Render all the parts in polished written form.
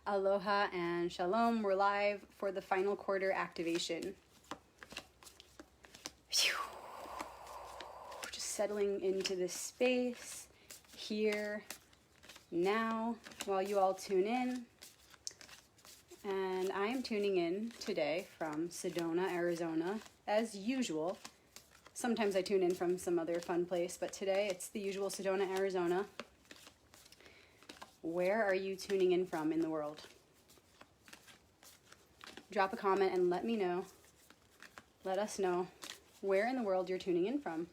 Aloha and shalom. We're live for the final quarter activation. Just settling into this space here now while you all tune in. And I am tuning in today from Sedona, Arizona, as usual. Sometimes I tune in from some other fun place, but today it's the usual Sedona, Arizona. Where are you tuning in from in the world? Drop a comment and let me know. Let us know where in the world you're tuning in from.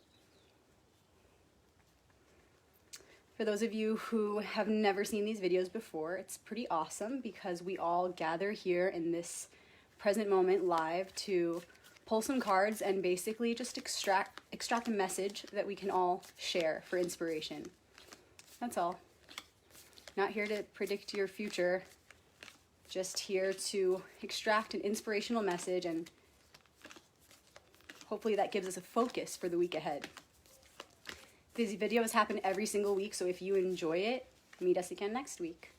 For those of you who have never seen these videos before, it's pretty awesome because we all gather here in this present moment live to pull some cards and basically just extract a message that we can all share for inspiration. That's all. Not here to predict your future, just here to extract an inspirational message, and hopefully that gives us a focus for the week ahead. These videos happen every single week, so if you enjoy it, meet us again next week.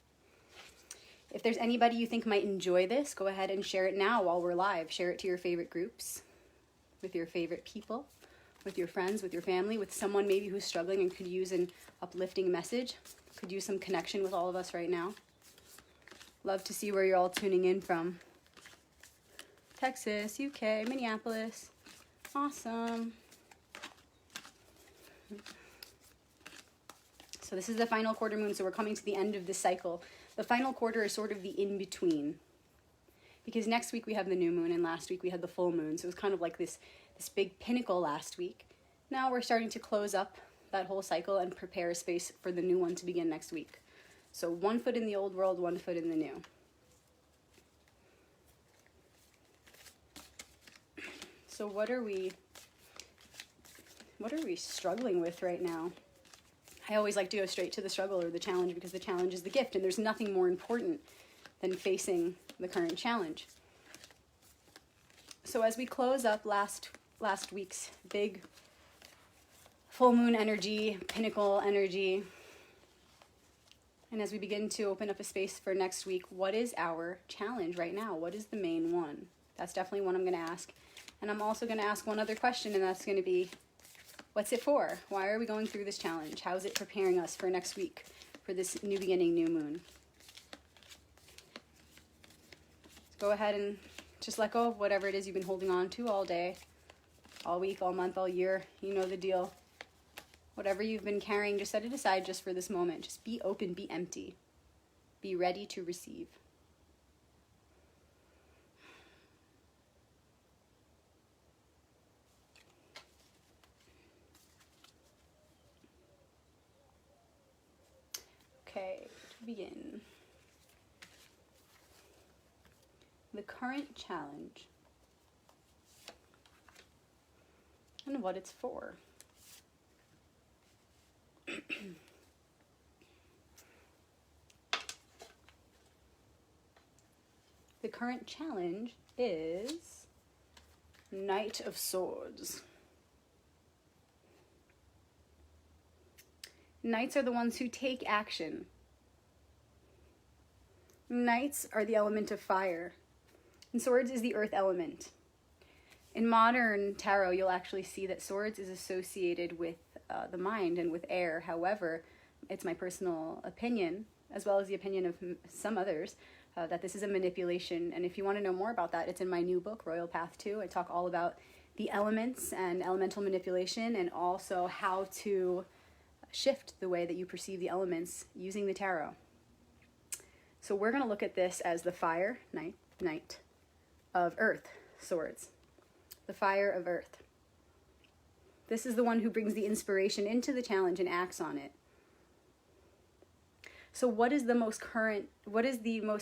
If there's anybody you think might enjoy this, go ahead and share it now while we're live. Share it to your favorite groups, with your favorite people, with your friends, with your family, with someone maybe who's struggling and could use an uplifting message. Could use some connection with all of us right now. Love to see where you're all tuning in from. Texas, UK, Minneapolis. Awesome. So this is the final quarter moon, so we're coming to the end of the cycle. The final quarter is sort of the in-between. Because next week we have the new moon, and last week we had the full moon. So it was kind of like this big pinnacle last week. Now we're starting to close up that whole cycle and prepare a space for the new one to begin next week. So 1 foot in the old world, 1 foot in the new. So what are we struggling with right now? I always like to go straight to the struggle or the challenge because the challenge is the gift, and there's nothing more important than facing the current challenge. So as we close up last week's big full moon energy, pinnacle energy, and as we begin to open up a space for next week, what is our challenge right now? What is the main one? That's definitely one I'm going to ask. And I'm also going to ask one other question, and that's going to be, what's it for? Why are we going through this challenge? How is it preparing us for next week, for this new beginning, new moon? Go ahead and just let go of whatever it is you've been holding on to all day, all week, all month, all year. You know the deal. Whatever you've been carrying, just set it aside just for this moment. Just be open, be empty. Be ready to receive. Okay, to begin. The current challenge and what it's for. The current challenge is Knight of Swords. Knights are the ones who take action. Knights are the element of fire, and swords is the earth element. In modern tarot, you'll actually see that swords is associated with the mind and with air. However, it's my personal opinion, as well as the opinion of some others, that this is a manipulation. And if you want to know more about that, it's in my new book, Royal Path 2. I talk all about the elements and elemental manipulation, and also how to shift the way that you perceive the elements using the tarot. So we're going to look at this as the fire knight of earth swords. The fire of earth. This is the one who brings the inspiration into the challenge and acts on it. So what is the most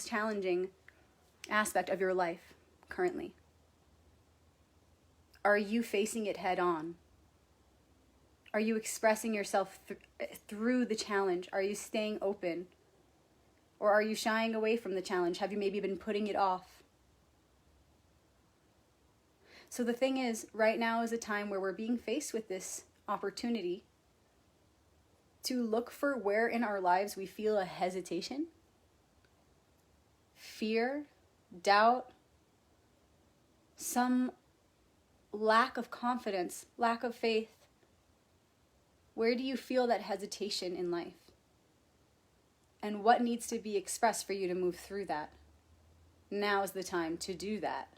challenging aspect of your life currently? Are you facing it head on? Are you expressing yourself through the challenge? Are you staying open? Or are you shying away from the challenge? Have you maybe been putting it off? So the thing is, right now is a time where we're being faced with this opportunity to look for where in our lives we feel a hesitation fear, doubt, some lack of confidence, lack of faith? Where do you feel that hesitation in life? And what needs to be expressed for you to move through that? Now is the time to do that.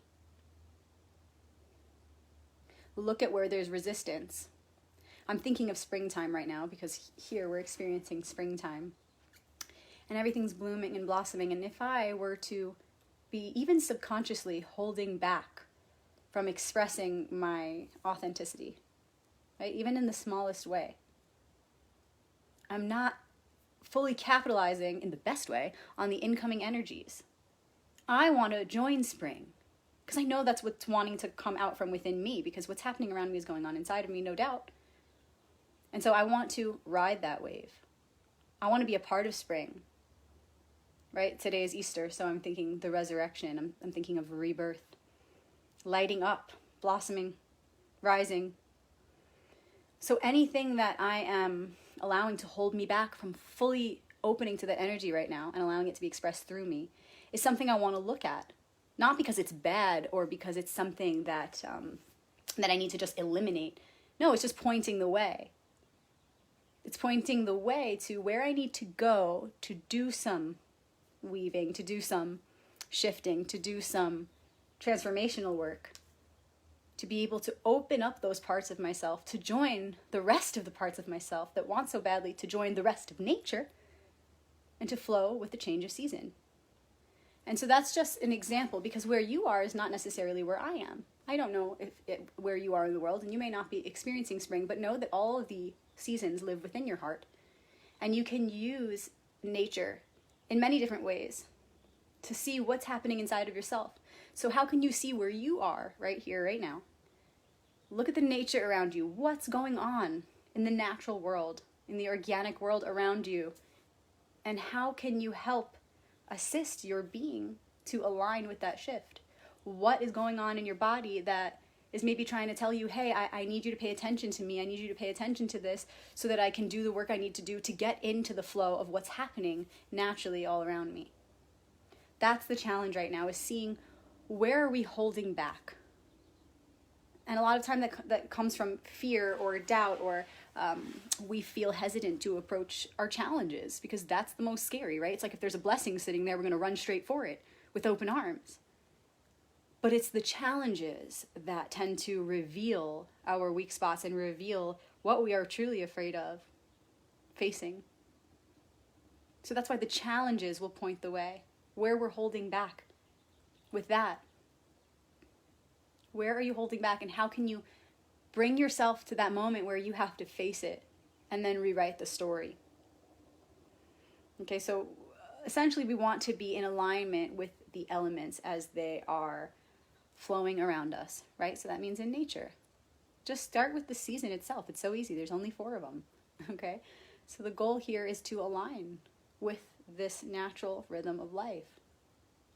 Look at where there's resistance. I'm thinking of springtime right now because here we're experiencing springtime. And everything's blooming and blossoming. And if I were to be even subconsciously holding back from expressing my authenticity, right? Even in the smallest way, I'm not fully capitalizing in the best way on the incoming energies. I want to join spring because I know that's what's wanting to come out from within me, because what's happening around me is going on inside of me, no doubt. And so I want to ride that wave. I want to be a part of spring, right? Today is Easter, so I'm thinking the resurrection. I'm thinking of rebirth, lighting up, blossoming, rising. So anything that I am allowing to hold me back from fully opening to that energy right now and allowing it to be expressed through me is something I want to look at. Not because it's bad or because it's something that that I need to just eliminate. No, it's just pointing the way. It's pointing the way to where I need to go to do some weaving, to do some shifting, to do some transformational work, to be able to open up those parts of myself, to join the rest of the parts of myself that want so badly to join the rest of nature, and to flow with the change of season. And so that's just an example, because where you are is not necessarily where I am. I don't know where you are in the world, and you may not be experiencing spring, but know that all of the seasons live within your heart. And you can use nature in many different ways to see what's happening inside of yourself. So how can you see where you are right here, right now? Look at the nature around you. What's going on in the natural world, in the organic world around you? And how can you help assist your being to align with that shift? What is going on in your body that is maybe trying to tell you, hey, I need you to pay attention to me. I need you to pay attention to this so that I can do the work I need to do to get into the flow of what's happening naturally all around me. That's the challenge right now, is seeing where are we holding back. And a lot of time that comes from fear or doubt, or we feel hesitant to approach our challenges because that's the most scary, right? It's like if there's a blessing sitting there, we're going to run straight for it with open arms. But it's the challenges that tend to reveal our weak spots and reveal what we are truly afraid of facing. So that's why the challenges will point the way, where we're holding back with that. Where are you holding back, and how can you bring yourself to that moment where you have to face it and then rewrite the story? Okay, so essentially we want to be in alignment with the elements as they are flowing around us, right? So that means in nature. Just start with the season itself. It's so easy. There's only 4 of them, okay? So the goal here is to align with this natural rhythm of life.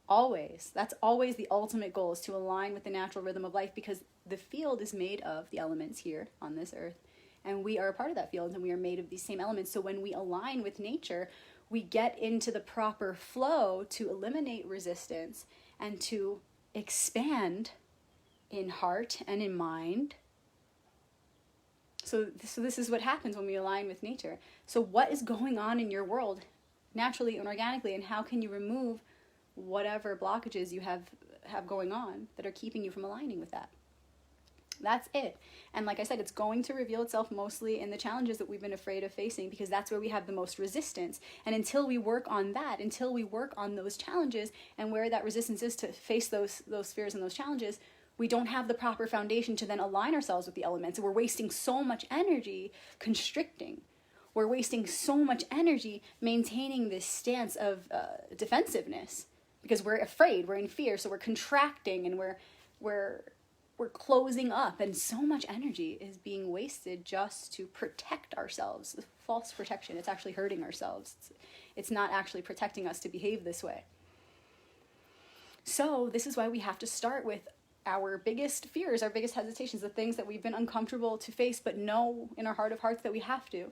Always. That's always the ultimate goal, is to align with the natural rhythm of life, because the field is made of the elements here on this earth, and we are a part of that field, and we are made of these same elements. So when we align with nature, we get into the proper flow to eliminate resistance and to expand in heart and in mind. So this is what happens when we align with nature. So what is going on in your world naturally and organically, and how can you remove whatever blockages you have going on that are keeping you from aligning with that? That's it. And like I said, it's going to reveal itself mostly in the challenges that we've been afraid of facing, because that's where we have the most resistance. And until we work on that, until we work on those challenges and where that resistance is to face those fears and those challenges, we don't have the proper foundation to then align ourselves with the elements. And we're wasting so much energy constricting. We're wasting so much energy maintaining this stance of defensiveness, because we're afraid, we're in fear, so we're contracting and we're closing up, and so much energy is being wasted just to protect ourselves. False protection. It's actually hurting ourselves. It's not actually protecting us to behave this way. So this is why we have to start with our biggest fears, our biggest hesitations, the things that we've been uncomfortable to face but know in our heart of hearts that we have to.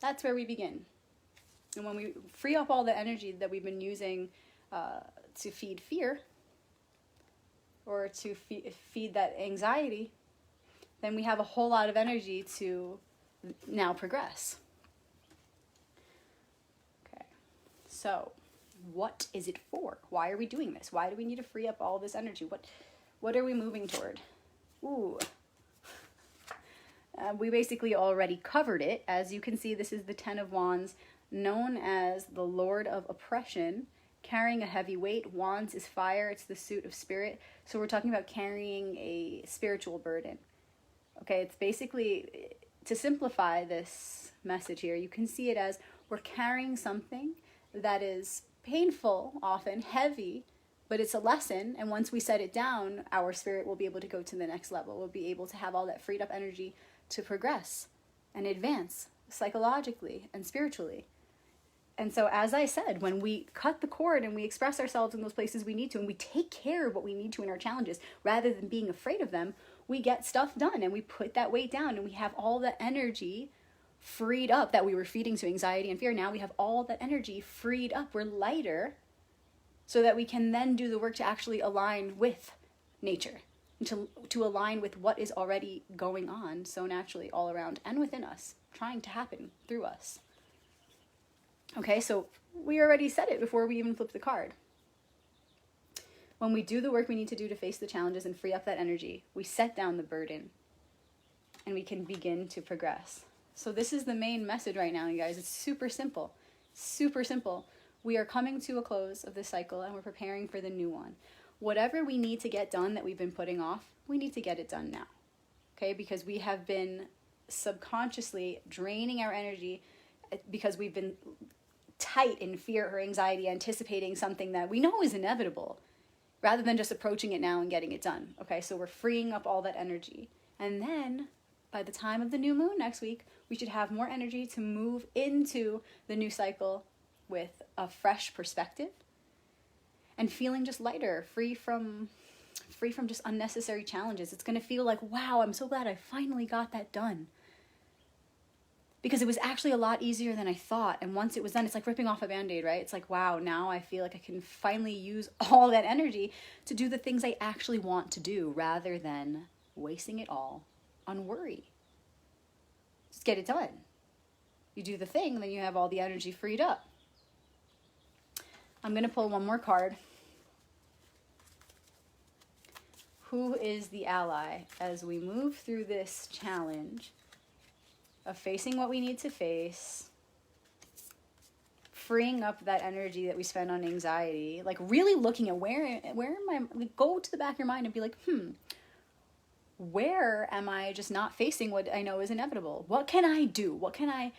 That's where we begin. And when we free up all the energy that we've been using to feed fear or to feed that anxiety, then we have a whole lot of energy to now progress. Okay, so what is it for? Why are we doing this? Why do we need to free up all this energy? What are we moving toward? Ooh. We basically already covered it. As you can see, this is the Ten of Wands, known as the Lord of Oppression, carrying a heavy weight. Wands is fire. It's the suit of spirit. So we're talking about carrying a spiritual burden. Okay, it's basically, to simplify this message here, you can see it as we're carrying something that is painful, often heavy, but it's a lesson. And once we set it down, our spirit will be able to go to the next level. We'll be able to have all that freed up energy to progress and advance psychologically and spiritually. And so, as I said, when we cut the cord and we express ourselves in those places we need to, and we take care of what we need to in our challenges, rather than being afraid of them, we get stuff done and we put that weight down and we have all the energy freed up that we were feeding to anxiety and fear. Now we have all that energy freed up. We're lighter so that we can then do the work to actually align with nature, and to align with what is already going on so naturally all around and within us, trying to happen through us. Okay, so we already said it before we even flipped the card. When we do the work we need to do to face the challenges and free up that energy, we set down the burden and we can begin to progress. So this is the main message right now, you guys. It's super simple. Super simple. We are coming to a close of this cycle and we're preparing for the new one. Whatever we need to get done that we've been putting off, we need to get it done now. Okay, because we have been subconsciously draining our energy because we've been tight in fear or anxiety, anticipating something that we know is inevitable, rather than just approaching it now and getting it done. Okay, so we're freeing up all that energy. And then by the time of the new moon next week, we should have more energy to move into the new cycle with a fresh perspective and feeling just lighter, free from just unnecessary challenges. It's going to feel like, wow, I'm so glad I finally got that done. Because it was actually a lot easier than I thought. And once it was done, it's like ripping off a Band-Aid, right? It's like, wow, now I feel like I can finally use all that energy to do the things I actually want to do, rather than wasting it all on worry. Just get it done. You do the thing, then you have all the energy freed up. I'm going to pull one more card. Who is the ally as we move through this challenge of facing what we need to face, freeing up that energy that we spend on anxiety, like really looking at where am I, like go to the back of your mind and be like, where am I just not facing what I know is inevitable? What can I do? What can I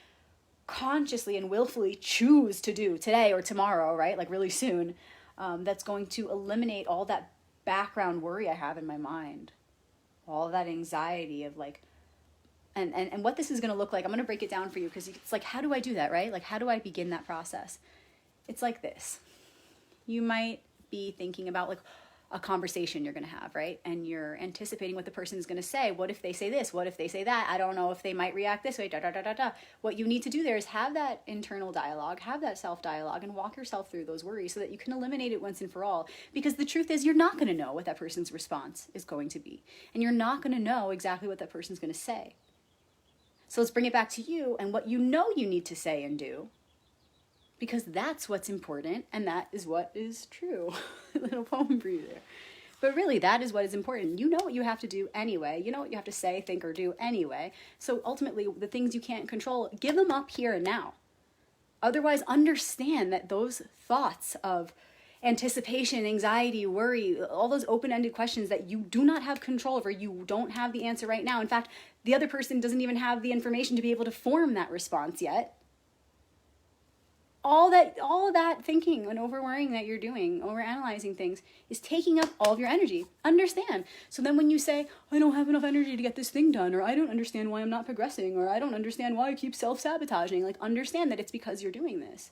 consciously and willfully choose to do today or tomorrow, right? Like really soon, that's going to eliminate all that background worry I have in my mind, all that anxiety of like, and what this is going to look like. I'm going to break it down for you, because it's like, how do I do that, right? Like, how do I begin that process? It's like this. You might be thinking about like a conversation you're going to have, right? And you're anticipating what the person is going to say. What if they say this? What if they say that? I don't know if they might react this way, da, da, da, da, da. What you need to do there is have that internal dialogue, have that self-dialogue, and walk yourself through those worries so that you can eliminate it once and for all. Because the truth is, you're not going to know what that person's response is going to be. And you're not going to know exactly what that person's going to say. So let's bring it back to you and what you know you need to say and do, because that's what's important and that is what is true. A little poem for you there. But really, that is what is important. You know what you have to do anyway. You know what you have to say, think, or do anyway. So ultimately, the things you can't control, give them up here and now. Otherwise, understand that those thoughts of anticipation, anxiety, worry, all those open-ended questions that you do not have control over, you don't have the answer right now. In fact, the other person doesn't even have the information to be able to form that response yet. All of that thinking and over-worrying that you're doing, over-analyzing things, is taking up all of your energy. Understand. So then when you say, I don't have enough energy to get this thing done, or I don't understand why I'm not progressing, or I don't understand why I keep self-sabotaging, like, understand that it's because you're doing this.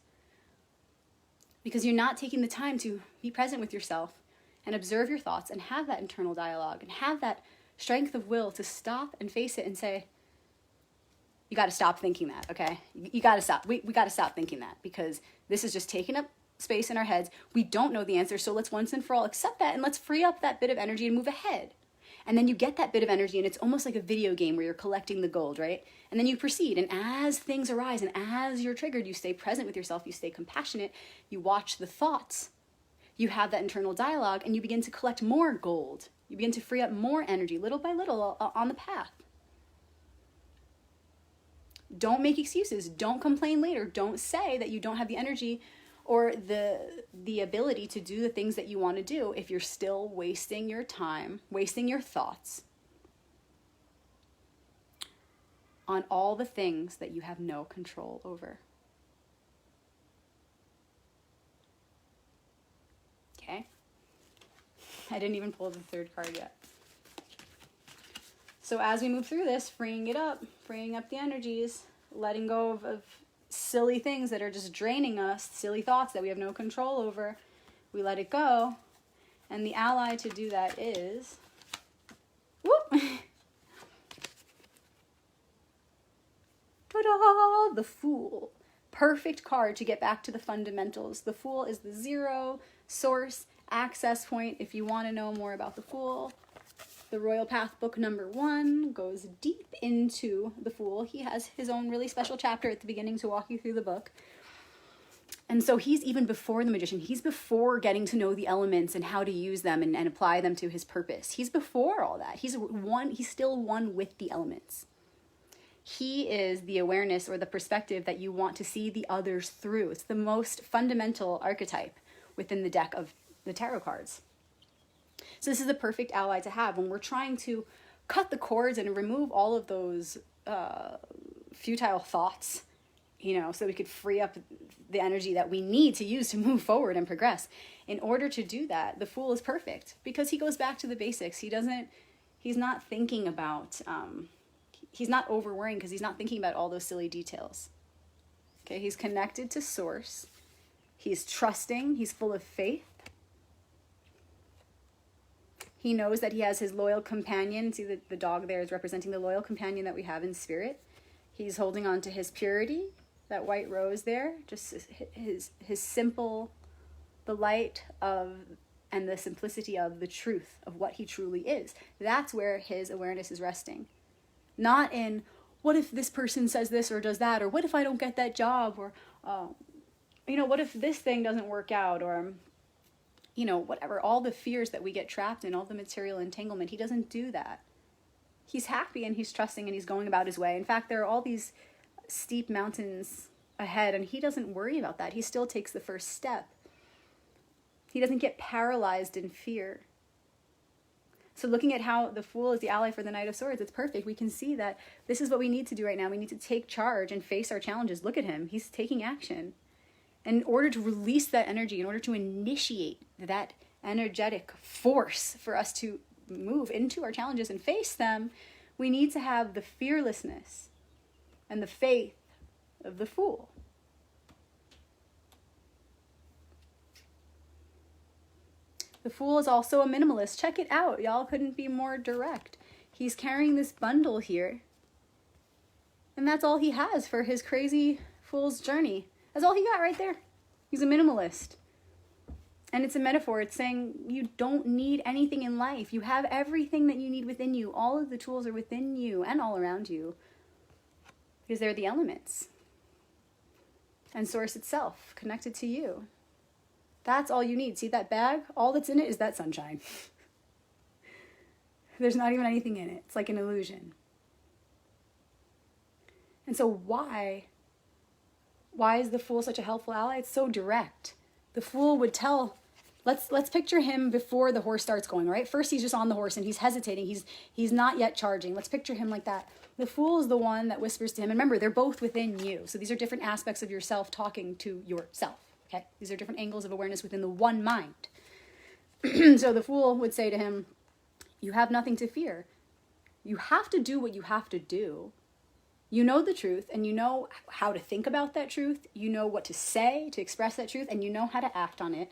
Because you're not taking the time to be present with yourself and observe your thoughts and have that internal dialogue and have that strength of will to stop and face it and say, you got to stop thinking that, okay? You got to stop. We got to stop thinking that, because this is just taking up space in our heads. We don't know the answer, so let's once and for all accept that, and let's free up that bit of energy and move ahead. And then you get that bit of energy, and it's almost like a video game where you're collecting the gold, right? And then you proceed, and as things arise and as you're triggered, you stay present with yourself, you stay compassionate, you watch the thoughts, you have that internal dialogue, and you begin to collect more gold. You begin to free up more energy, little by little, on the path. Don't make excuses. Don't complain later. Don't say that you don't have the energy or the ability to do the things that you want to do if you're still wasting your time, wasting your thoughts on all the things that you have no control over. Okay? I didn't even pull the third card yet. So as we move through this, freeing up the energies, letting go of silly things that are just draining us, silly thoughts that we have no control over, we let it go. And the ally to do that is, whoop, ta-da, the Fool. Perfect card to get back to the fundamentals. The Fool is the zero source access point. If you want to know more about the Fool, the Royal Path book number 1 goes deep into the Fool. He has his own really special chapter at the beginning to walk you through the book. And so he's even before the Magician. He's before getting to know the elements and how to use them and apply them to his purpose. He's before all that. He's still one with the elements. He is the awareness or the perspective that you want to see the others through. It's the most fundamental archetype within the deck of the tarot cards. So this is a perfect ally to have when we're trying to cut the cords and remove all of those futile thoughts, so we could free up the energy that we need to use to move forward and progress. In order to do that, the Fool is perfect because he goes back to the basics. He's not thinking about, he's not over worrying because he's not thinking about all those silly details. Okay, he's connected to source. He's trusting. He's full of faith. He knows that he has his loyal companion. See, the dog there is representing the loyal companion that we have in spirit. He's holding on to his purity, that white rose there, just his simple, the light of, and the simplicity of the truth of what he truly is. That's where his awareness is resting. Not in, what if this person says this or does that, or what if I don't get that job, or, what if this thing doesn't work out, or, whatever, all the fears that we get trapped in, all the material entanglement. He doesn't do that. He's happy and he's trusting and he's going about his way. In fact, there are all these steep mountains ahead and he doesn't worry about that. He still takes the first step. He doesn't get paralyzed in fear. So looking at how the Fool is the ally for the Knight of Swords, it's perfect. We can see that this is what we need to do right now. We need to take charge and face our challenges. Look at him. He's taking action. And in order to release that energy, in order to initiate that energetic force for us to move into our challenges and face them, we need to have the fearlessness and the faith of the Fool. The Fool is also a minimalist. Check it out. Y'all couldn't be more direct. He's carrying this bundle here. And that's all he has for his crazy Fool's journey. That's all he got right there. He's a minimalist. And it's a metaphor. It's saying you don't need anything in life. You have everything that you need within you. All of the tools are within you and all around you. Because they're the elements. And source itself, connected to you. That's all you need. See that bag? All that's in it is that sunshine. There's not even anything in it. It's like an illusion. And so why is the Fool such a helpful ally? It's so direct. The Fool would tell, let's picture him before the horse starts going, right? First he's just on the horse and he's hesitating. He's not yet charging. Let's picture him like that. The Fool is the one that whispers to him. And remember, they're both within you. So these are different aspects of yourself talking to yourself. Okay? These are different angles of awareness within the one mind. So the Fool would say to him, you have nothing to fear. You have to do what you have to do. You know the truth, and you know how to think about that truth. You know what to say to express that truth, and you know how to act on it.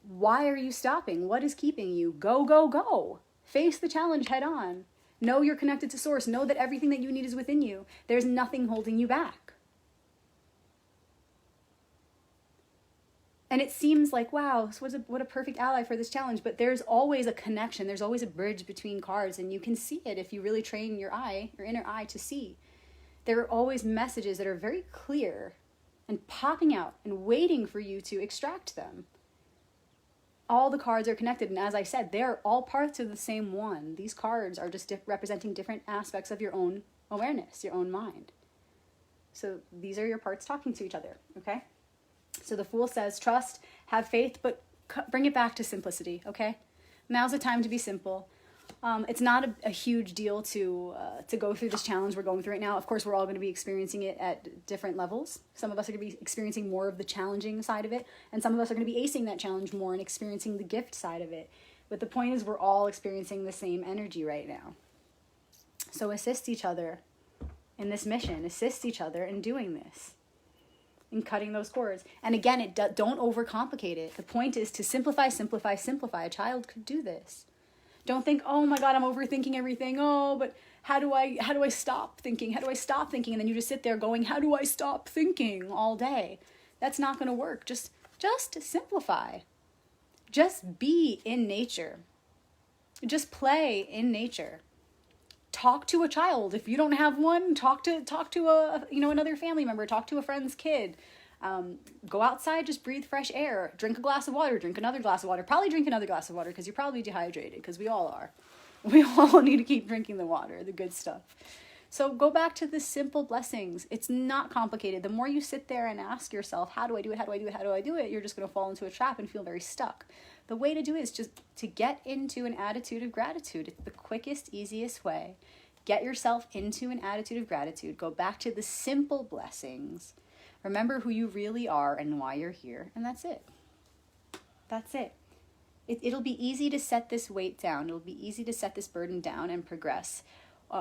Why are you stopping? What is keeping you? Go, go, go. Face the challenge head on. Know you're connected to source. Know that everything that you need is within you. There's nothing holding you back. And it seems like, wow, so what a perfect ally for this challenge. But there's always a connection. There's always a bridge between cards. And you can see it if you really train your inner eye to see. There are always messages that are very clear and popping out and waiting for you to extract them. All the cards are connected. And as I said, they're all parts of the same one. These cards are just representing different aspects of your own awareness, your own mind. So these are your parts talking to each other, okay? So the Fool says, trust, have faith, but bring it back to simplicity, okay? Now's the time to be simple. It's not a huge deal to go through this challenge we're going through right now. Of course, we're all going to be experiencing it at different levels. Some of us are going to be experiencing more of the challenging side of it, and some of us are going to be acing that challenge more and experiencing the gift side of it. But the point is we're all experiencing the same energy right now. So assist each other in this mission. Assist each other in doing this. In cutting those cords. And again, don't overcomplicate it. The point is to simplify, simplify, simplify. A child could do this. Don't think, oh my God, I'm overthinking everything. Oh, but how do I stop thinking? How do I stop thinking? And then you just sit there going, how do I stop thinking all day? That's not going to work. Just simplify. Just be in nature. Just play in nature. Talk to a child. If you don't have one, talk to another family member, talk to a friend's kid. Go outside, just breathe fresh air, drink a glass of water, drink another glass of water, probably drink another glass of water because you're probably dehydrated, because we all are. We all need to keep drinking the water, the good stuff. So go back to the simple blessings. It's not complicated. The more you sit there and ask yourself, how do I do it? How do I do it? How do I do it? You're just going to fall into a trap and feel very stuck. The way to do it is just to get into an attitude of gratitude. It's the quickest, easiest way. Get yourself into an attitude of gratitude. Go back to the simple blessings. Remember who you really are and why you're here. And that's it. That's it. It'll be easy to set this weight down. It'll be easy to set this burden down and progress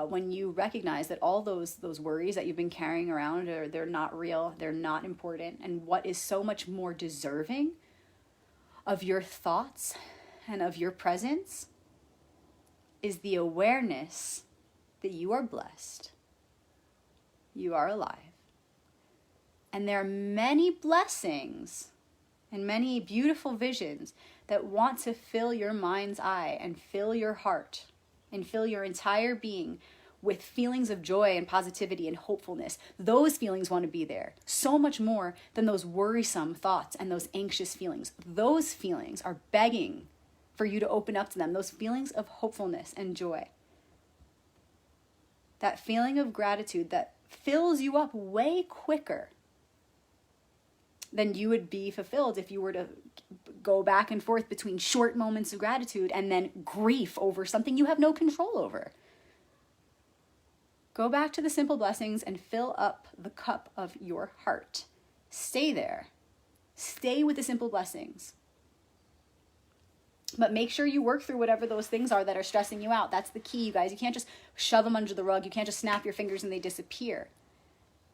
when you recognize that all those worries that you've been carrying around, they're not real. They're not important. And what is so much more deserving of your thoughts and of your presence is the awareness that you are blessed, you are alive, and there are many blessings and many beautiful visions that want to fill your mind's eye and fill your heart and fill your entire being with feelings of joy and positivity and hopefulness. Those feelings want to be there so much more than those worrisome thoughts and those anxious feelings. Those feelings are begging for you to open up to them, those feelings of hopefulness and joy. That feeling of gratitude that fills you up way quicker than you would be fulfilled if you were to go back and forth between short moments of gratitude and then grief over something you have no control over. Go back to the simple blessings and fill up the cup of your heart. Stay there. Stay with the simple blessings. But make sure you work through whatever those things are that are stressing you out. That's the key, you guys. You can't just shove them under the rug. You can't just snap your fingers and they disappear.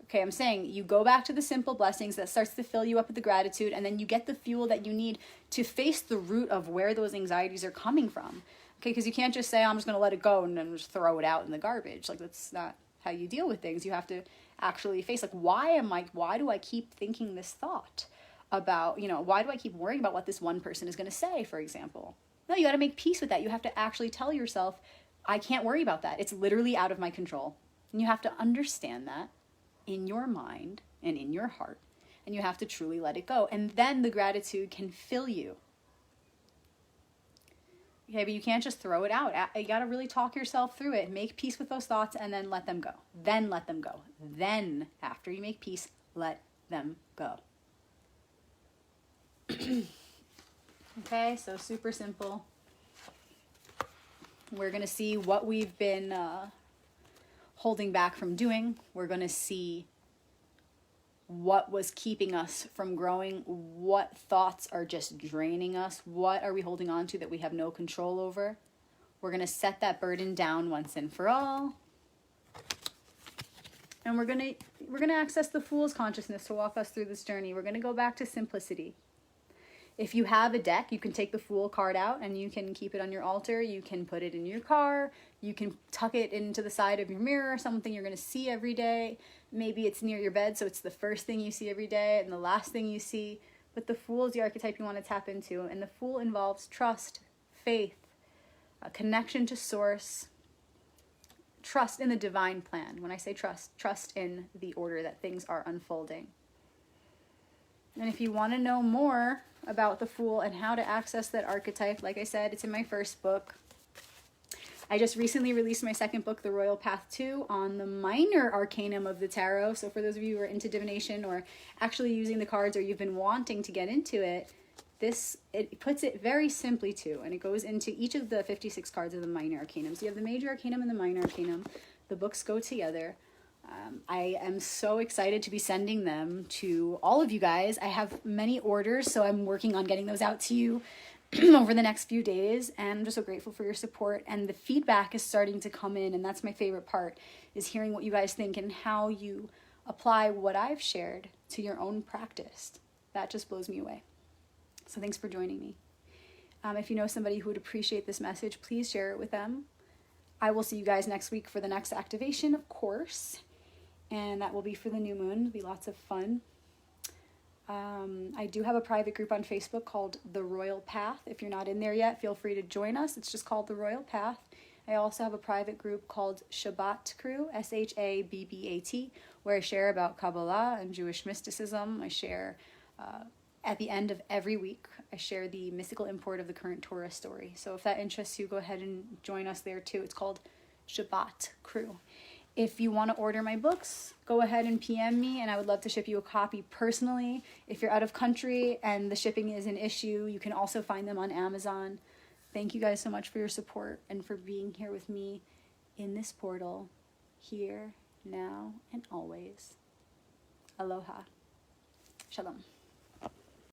Okay, I'm saying you go back to the simple blessings that starts to fill you up with the gratitude, and then you get the fuel that you need to face the root of where those anxieties are coming from. Okay, because you can't just say, I'm just going to let it go and then just throw it out in the garbage. Like, that's not how you deal with things. You have to actually face, like, why do I keep thinking this thought about, why do I keep worrying about what this one person is going to say, for example? No, you got to make peace with that. You have to actually tell yourself, I can't worry about that. It's literally out of my control. And you have to understand that in your mind and in your heart. And you have to truly let it go. And then the gratitude can fill you. Okay, but you can't just throw it out. You got to really talk yourself through it. Make peace with those thoughts and then let them go. Then let them go. Then, after you make peace, let them go. Okay, so super simple. We're going to see what we've been holding back from doing. We're going to see what was keeping us from growing, what thoughts are just draining us, what are we holding on to that we have no control over. We're going to set that burden down once and for all. And we're going to access the Fool's consciousness to walk us through this journey. We're going to go back to simplicity. If you have a deck, you can take the Fool card out and you can keep it on your altar. You can put it in your car. You can tuck it into the side of your mirror, something you're going to see every day. Maybe it's near your bed, so it's the first thing you see every day and the last thing you see. But the Fool is the archetype you want to tap into, and the Fool involves trust, faith, a connection to source, trust in the divine plan. When I say trust, trust in the order that things are unfolding. And if you want to know more about the Fool and how to access that archetype, like I said, it's in my first book. I just recently released my second book, The Royal Path 2, on the minor arcanum of the tarot. So for those of you who are into divination or actually using the cards, or you've been wanting to get into it, it puts it very simply too, and it goes into each of the 56 cards of the minor arcanum. So you have the major arcanum and the minor arcanum. The books go together. I am so excited to be sending them to all of you guys. I have many orders, so I'm working on getting those out to you over the next few days, and I'm just so grateful for your support. And the feedback is starting to come in, and that's my favorite part, is hearing what you guys think and how you apply what I've shared to your own practice. That just blows me away. So thanks for joining me. If you know somebody who would appreciate this message, please share it with them. I will see you guys next week for the next activation, of course, and that will be for the new moon. It'll be lots of fun. I do have a private group on Facebook called The Royal Path. If you're not in there yet, feel free to join us. It's just called The Royal Path. I also have a private group called Shabbat Crew, Shabbat, where I share about Kabbalah and Jewish mysticism. I share, at the end of every week, I share the mystical import of the current Torah story. So if that interests you, go ahead and join us there too. It's called Shabbat Crew. If you want to order my books, go ahead and PM me, and I would love to ship you a copy personally. If you're out of country and the shipping is an issue, you can also find them on Amazon. Thank you guys so much for your support and for being here with me in this portal, here, now, and always. Aloha. Shalom.